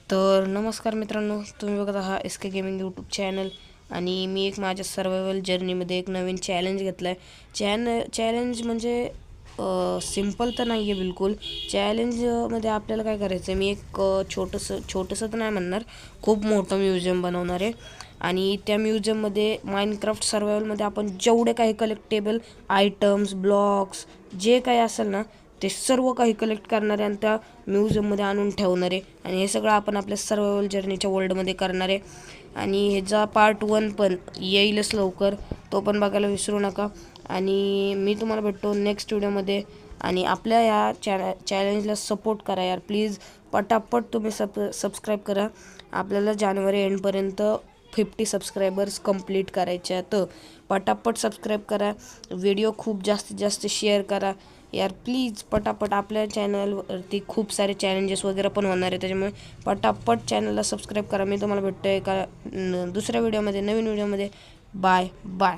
तर नमस्कार मित्रांनो, तुम्ही बघत आहात एस के गेमिंग यूट्यूब चॅनल आणि मी एक माझ्या सर्वायवल जर्नीमध्ये एक नवीन चॅलेंज घेतला आहे. चॅलेंज म्हणजे सिम्पल तर नाही आहे बिलकुल. चॅलेंजमध्ये आपल्याला काय करायचं आहे, मी एक छोटंसं तर नाही म्हणणार, खूप मोठं म्युझियम बनवणार आहे. आणि त्या म्युझियममध्ये माइनक्राफ्ट सर्वायवलमध्ये आपण जेवढे काही कलेक्टेबल आयटम्स, ब्लॉक्स जे काही असेल ना, ते सर्व काही कलेक्ट करणार आहे आणि त्या म्युझियममध्ये आणून ठेवणार आहे. आणि हे सगळं आपण आपल्या सर्वायवल जर्नीच्या वर्ल्डमध्ये करणार आहे. आणि ह्याचा पार्ट 1 पण येईलच लवकर, तो पण बघायला विसरू नका. आणि मी तुम्हाला भेटतो नेक्स्ट व्हिडिओमध्ये. आणि आपल्या या चॅलेंजला सपोर्ट करा यार प्लीज. पटापट तुम्ही सबस्क्राईब करा. आपल्याला जानेवारी एंडपर्यंत 50 सबस्क्रायबर्स कंप्लीट करायचे आहेत. पटापट सबस्क्राईब करा, व्हिडिओ खूप जास्तीत जास्त शेअर करा यार प्लीज. पटापट आपल्या चॅनलवरती खूप सारे चॅलेंजेस वगैरे पण होणार आहे, त्याच्यामुळे पटापट चॅनलला सबस्क्राईब करा. मी तुम्हाला भेटतो एका दुसऱ्या व्हिडिओमध्ये, नवीन व्हिडिओमध्ये. Bye bye.